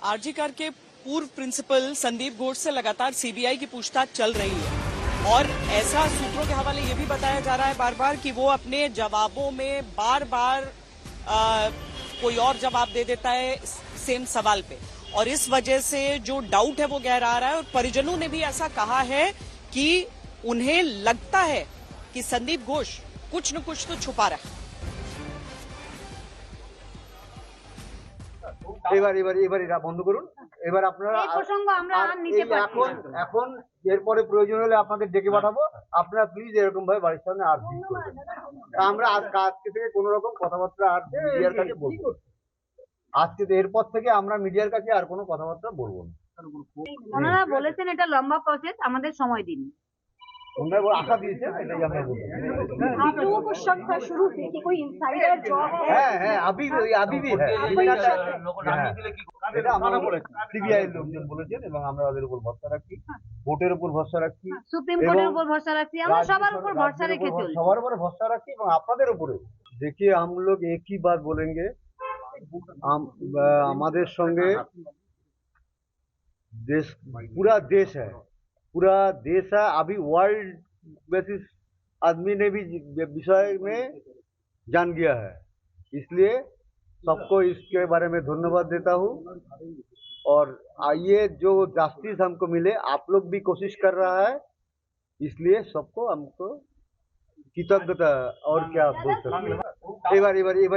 RG कर के पूर्व प्रिंसिपल संदीप घोष से लगातार सीबीआई की पूछताछ चल रही है और ऐसा सूत्रों के हवाले ये भी बताया जा रहा है बार बार कि वो अपने जवाबों में बार बार कोई और जवाब दे देता है सेम सवाल पे, और इस वजह से जो डाउट है वो गहरा आ रहा है। और परिजनों ने भी ऐसा कहा है कि उन्हें लगता है कि संदीप घोष कुछ न कुछ तो छुपा रहा है। এবার এটা বন্ধ করুন। এবার আপনারা এই প্রসঙ্গ আমরা আর নিতে পারছি না। এখন এরপরে প্রয়োজন হলে আপনাদের ডেকে পাঠাবো, আপনারা প্লিজ এরকম ভাবে বাড়ির সামনে আর ভিড় করবেন না। আমরা আজকে থেকে কোনো রকম কথাবার্তা আর মিডিয়ার কাছে বলবো না। আজকে এরপর থেকে আমরা মিডিয়ার কাছে আর কোনো কথাবার্তা বলবো না। ওনারা বলেছেন এটা লম্বা প্রসেস, আমাদের সময় দিন। उन्होंने वो आशा दी है, एटाই আমরা বলছি। आप लोगों को शक था शुरू से कि कोई इनसाइडर जॉब है अभी भी है। এটা আমরা বলেছি, সিবিআই লোকজন বলেছেন এবং আমরা ওদের উপর ভরসা রাখি, ভোটের উপর ভরসা রাখি, সুপ্রিম কোর্টের উপর ভরসা রাখছি, আমরা সবার উপর ভরসা রেখে চলছি, সবার উপর ভরসা রাখি এবং আপনাদের উপরে। देखिए हम लोग एक ही बात बोलेंगे, हमारे संगे देश पूरा देश है। अभी वर्ल्ड बेसिस आदमी ने भी विषय में जान गया है, इसलिए सबको इसके बारे में धन्यवाद देता हूँ। और ये जो जस्टिस हमको मिले, आप लोग भी कोशिश कर रहा है, इसलिए सबको हमको কৃতজ্ঞতা। और क्या बोल सकते हैं। এবার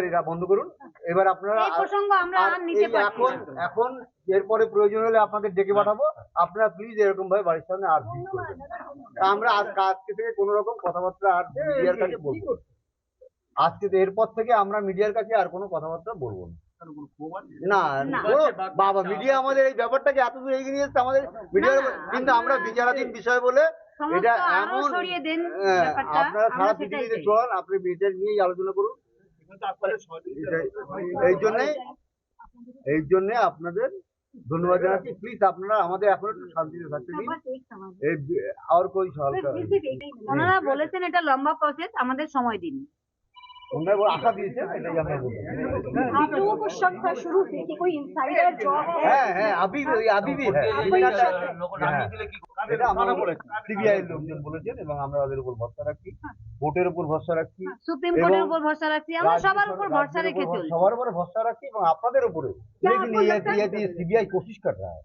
এটা বন্ধ করুন। এবার আপনারা এই প্রসঙ্গ আমরা আর নিতে পারছি না। এখন এরপরে প্রয়োজন হলে আপনাদের ডেকে পাঠাবো, আপনারা প্লিজ এরকম ভাবে বাড়ির সামনে আর ভিড় করবেন না। আমরা আজকে থেকে কোনো রকম কথাবার্তা আর মিডিয়ার কাছে বলবো না। আজকে এরপর থেকে আমরা মিডিয়ার কাছে আর কোনো কথাবার্তা বলবো না। বাবা মিডিয়া আমাদের এই ব্যাপারটাকে এত দূর এগিয়ে নিয়ে এসেছে আমাদের মিডিয়ার, কিন্তু আমরা বিচারাধীন বিষয় বলে এটা এমন আপনারা সারা পৃথিবীতে চল, আপনি বিচার নিয়েই আলোচনা করুন। এই জন্য আপনাদের ধন্যবাদ জানাচ্ছি। প্লিজ আপনারা আমাদের এখন একটু শান্তিতে থাকতে দিন। আর কোই সওয়াল ওনারা বলেছেন এটা লম্বা প্রসেস, আমাদের সময় দিন। उन्होंने वो आशा दी है, एटाই আমরা বলছি। आप लोगों को शक था शुरू से कि कोई इनसाइडर जॉब है अभी भी है। এটা আমরা বলেছি, সিবিআই লোকজন বলেছেন এবং আমরা ওদের উপর ভরসা রাখি, ভোটের উপর ভরসা রাখি, সুপ্রিম কোর্টের উপর ভরসা রাখছি, আমরা সবার উপর ভরসা রেখে চলছি, সবার উপর ভরসা রাখি এবং আপনাদের উপরে। लेकिन ये सीबीआई कोशिश कर रहा है।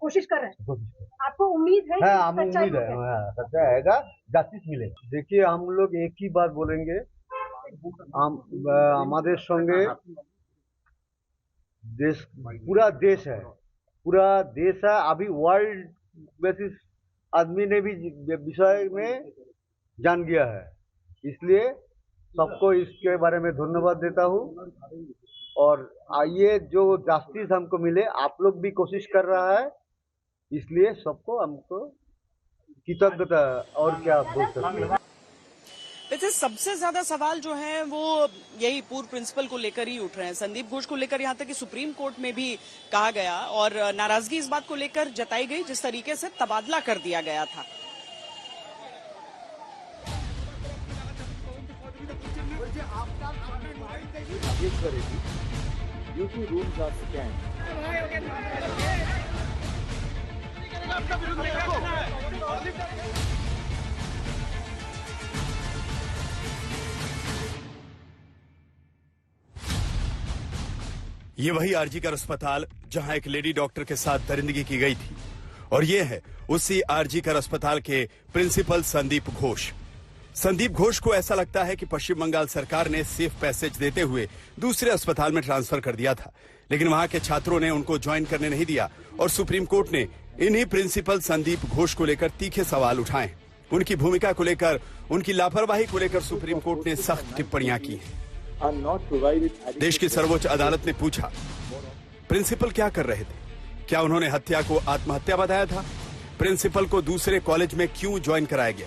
आपको उम्मीद है? हाँ, हमें उम्मीद है, सच्चा आएगा, जस्टिस मिलेगा। देखिए हम लोग एक ही बात बोलेंगे, हमारे संगे पूरा देश है। अभी वर्ल्ड बेसिस आदमी ने भी विषय में जान गया है, इसलिए सबको इसके बारे में धन्यवाद देता हूँ। और ये जो जस्टिस हमको मिले, आप लोग भी कोशिश कर रहा है, इसलिए सबको हमको कृतज्ञता। और क्या बोल सकते हैं। वैसे सबसे ज्यादा सवाल जो है वो यही पूर्व प्रिंसिपल को लेकर ही उठ रहे हैं, संदीप घोष को लेकर, यहाँ तक कि सुप्रीम कोर्ट में भी कहा गया और नाराजगी इस बात को लेकर जताई गई जिस तरीके से तबादला कर दिया गया था। ये वही आरजीकर अस्पताल जहां एक लेडी डॉक्टर के साथ दरिंदगी की गई थी, और ये है उसी आरजीकर अस्पताल के प्रिंसिपल संदीप घोष। संदीप घोष को ऐसा लगता है कि पश्चिम बंगाल सरकार ने सेफ पैसेज देते हुए दूसरे अस्पताल में ट्रांसफर कर दिया था, लेकिन वहां के छात्रों ने उनको ज्वाइन करने नहीं दिया और सुप्रीम कोर्ट ने इन्हीं प्रिंसिपल संदीप घोष को लेकर तीखे सवाल उठाए। उनकी भूमिका को लेकर, उनकी लापरवाही को लेकर सुप्रीम कोर्ट ने सख्त टिप्पणियां की हैं। देश की सर्वोच्च अदालत ने पूछा, प्रिंसिपल क्या कर रहे थे? क्या उन्होंने हत्या को आत्महत्या बताया था? प्रिंसिपल को दूसरे कॉलेज में क्यों ज्वाइन कराया गया?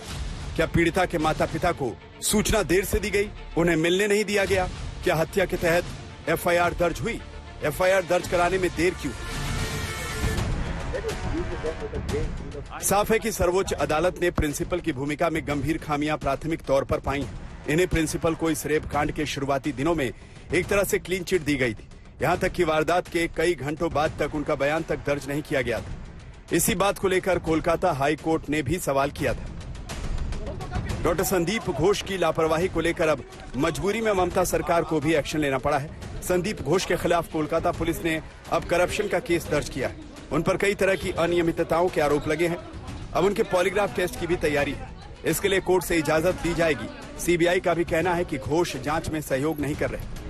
क्या पीड़िता के माता पिता को सूचना देर से दी गई, उन्हें मिलने नहीं दिया गया? क्या हत्या के तहत एफआईआर दर्ज हुई? एफआईआर दर्ज कराने में देर क्यों? साफ है कि सर्वोच्च अदालत ने प्रिंसिपल की भूमिका में गंभीर खामियां प्राथमिक तौर पर पाई हैं। इन्हें प्रिंसिपल को इस रेप कांड के शुरुआती दिनों में एक तरह से क्लीन चिट दी गई थी, यहाँ तक कि वारदात के कई घंटों बाद तक उनका बयान तक दर्ज नहीं किया गया था। इसी बात को लेकर कोलकाता हाई कोर्ट ने भी सवाल किया था। डॉक्टर संदीप घोष की लापरवाही को लेकर अब मजबूरी में ममता सरकार को भी एक्शन लेना पड़ा है। संदीप घोष के खिलाफ कोलकाता पुलिस ने अब करप्शन का केस दर्ज किया है। उन पर कई तरह की अनियमितताओं के आरोप लगे हैं। अब उनके पॉलीग्राफ टेस्ट की भी तैयारी है। इसके लिए कोर्ट से इजाजत दी जाएगी। सीबीआई का भी कहना है कि घोष जांच में सहयोग नहीं कर रहे।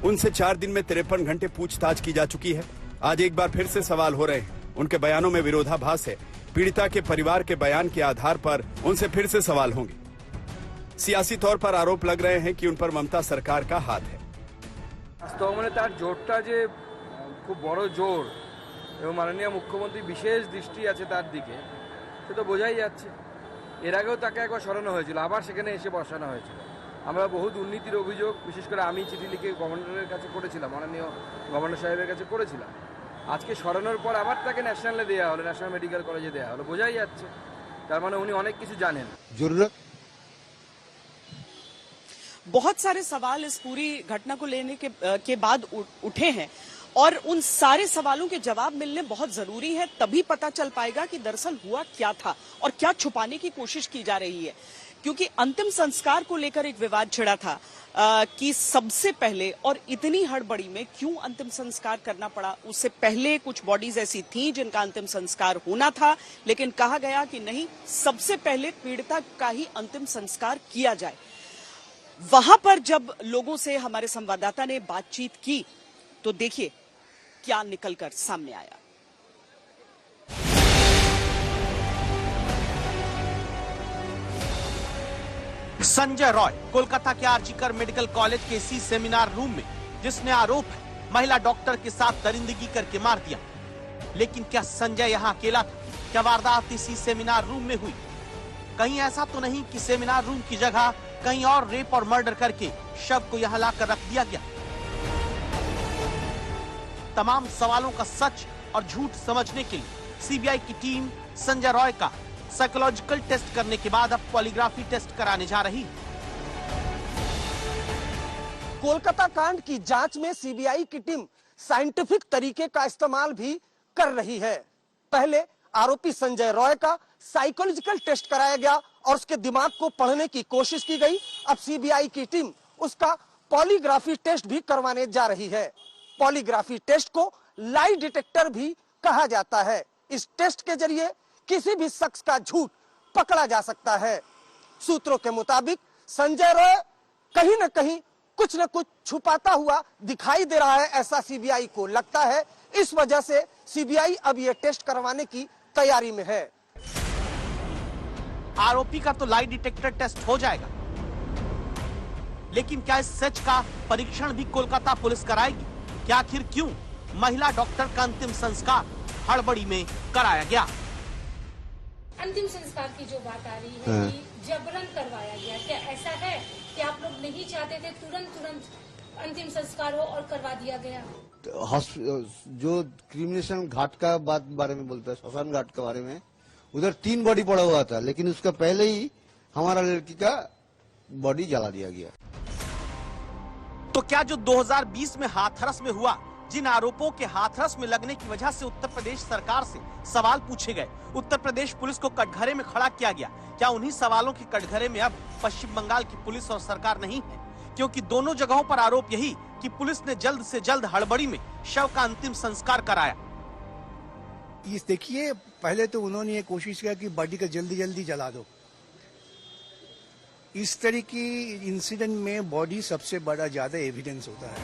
उनसे 4 दिन में 53 घंटे पूछताछ की जा चुकी है। आज एक बार फिर से सवाल हो रहे हैं। उनके बयानों में विरोधाभास है। पीड़िता के परिवार के बयान के आधार पर उनसे फिर से सवाल होंगे। सियासी तौर पर आरोप लग रहे हैं कि उन पर ममता सरकार का हाथ है। স্তবনে তার জোরটা যে খুব বড় জোর এবং মাননীয় মুখ্যমন্ত্রী বিশেষ দৃষ্টি আছে তার দিকে, সে তো বোঝাই যাচ্ছে। এর আগেও তাকে একবার সরানো হয়েছিল, আবার সেখানে এসে বসানো হয়েছিল। আমরা বহু দুর্নীতির অভিযোগ, বিশেষ করে আমি চিঠি লিখে গভর্নরের কাছে করেছিলাম, মাননীয় গভর্নর সাহেবের কাছে করেছিলাম। আজকে সরানোর পর আবার তাকে ন্যাশনালে দেওয়া হলো, ন্যাশনাল মেডিকেল কলেজে দেওয়া হলো। বোঝাই যাচ্ছে তার মানে উনি অনেক কিছু জানেন। जरूरत बहुत सारे सवाल इस पूरी घटना को लेने के बाद उठे हैं और उन सारे सवालों के जवाब मिलने बहुत जरूरी है। तभी पता चल पाएगा कि दरअसल हुआ क्या था और क्या छुपाने की कोशिश की जा रही है। क्योंकि अंतिम संस्कार को लेकर एक विवाद छिड़ा था कि सबसे पहले और इतनी हड़बड़ी में क्यों अंतिम संस्कार करना पड़ा। उससे पहले कुछ बॉडीज ऐसी थीं जिनका अंतिम संस्कार होना था, लेकिन कहा गया कि नहीं, सबसे पहले पीड़िता का ही अंतिम संस्कार किया जाए। वहां पर जब लोगों से हमारे संवाददाता ने बातचीत की तो देखिए क्या निकलकर सामने आया। संजय रॉय कोलकाता के आरजीकर मेडिकल कॉलेज के इसी सेमिनार रूम में, जिसने आरोप है महिला डॉक्टर के साथ दरिंदगी करके मार दिया। लेकिन क्या संजय यहां अकेला था? क्या वारदात इसी सेमिनार रूम में हुई? कहीं ऐसा तो नहीं कि सेमिनार रूम की जगह कहीं और रेप और मर्डर करके शव को यहां लाकर रख दिया गया? तमाम सवालों का सच और झूठ समझने के लिए सीबीआई की टीम संजय रॉय का साइकोलॉजिकल टेस्ट करने के बाद अब पॉलीग्राफी टेस्ट कराने जा रही है। कोलकाता कांड की जांच में सीबीआई की टीम साइंटिफिक तरीके का इस्तेमाल भी कर रही है। पहले आरोपी संजय रॉय का साइकोलॉजिकल टेस्ट कराया गया और उसके दिमाग को पढ़ने की कोशिश की गई। अब सीबीआई की टीम उसका पॉलीग्राफी टेस्ट भी करवाने जा रही है। पॉलीग्राफी टेस्ट को लाई डिटेक्टर भी कहा जाता है। इस टेस्ट के जरिए किसी भी शख्स का झूठ पकड़ा जा सकता है। सूत्रों के मुताबिक संजय रॉय कहीं न कहीं कुछ न कुछ छुपाता हुआ दिखाई दे रहा है, ऐसा सीबीआई को लगता है। इस वजह से सीबीआई अब ये टेस्ट करवाने की तैयारी में है। आरोपी का तो लाई डिटेक्टर टेस्ट हो जाएगा, लेकिन क्या इस सच का परीक्षण भी कोलकाता पुलिस कराएगी? क्या आखिर क्यों महिला डॉक्टर का अंतिम संस्कार हड़बड़ी में कराया गया? अंतिम संस्कार की जो बात आ रही है कि जबरन करवाया गया, क्या ऐसा है कि आप लोग नहीं चाहते थे तुरंत अंतिम संस्कार हो और करवा दिया गया? जो क्रिमिनेशन घाट का बारे में बोलता है, श्मशान घाट के बारे में, उधर 3 बॉडी पड़ा हुआ था, लेकिन उसका पहले ही हमारा लड़की का बॉडी जला दिया गया। तो क्या जो 2020 में हाथरस में हुआ, जिन आरोपों के हाथरस में लगने की वजह से उत्तर प्रदेश सरकार से सवाल पूछे गए, उत्तर प्रदेश पुलिस को कटघरे में खड़ा किया गया, क्या उन्हीं सवालों के कटघरे में अब पश्चिम बंगाल की पुलिस और सरकार नहीं है? क्योंकि दोनों जगहों पर आरोप यही कि पुलिस ने जल्द से जल्द हड़बड़ी में शव का अंतिम संस्कार कराया। इस देखिए, पहले तो उन्होंने ये कोशिश किया कि बॉडी को जल्दी जला दो। इस तरह की इंसिडेंट में बॉडी सबसे बड़ा ज्यादा एविडेंस होता है।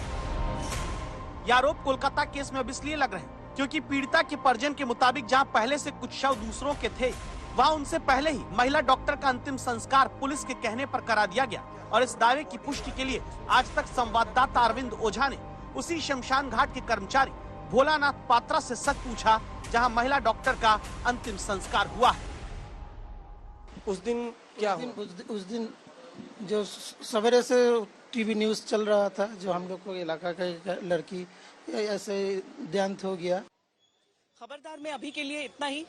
ये आरोप कोलकाता केस में अब इसलिए लग रहे हैं क्योंकि पीड़िता के परिजन के मुताबिक जहां पहले से कुछ शव दूसरों के थे, वहां उनसे पहले ही महिला डॉक्टर का अंतिम संस्कार पुलिस के कहने पर करा दिया गया। और इस दावे की पुष्टि के लिए आज तक संवाददाता अरविंद ओझा ने उसी शमशान घाट के कर्मचारी भोलानाथ पात्रा से सच पूछा, जहां महिला डॉक्टर का अंतिम संस्कार हुआ है। उस दिन क्या उस दिन जो सवेरे से टीवी न्यूज चल रहा था, जो हम लोग को इलाका का लड़की ऐसे देहांत हो गया। खबरदार में अभी के लिए इतना ही।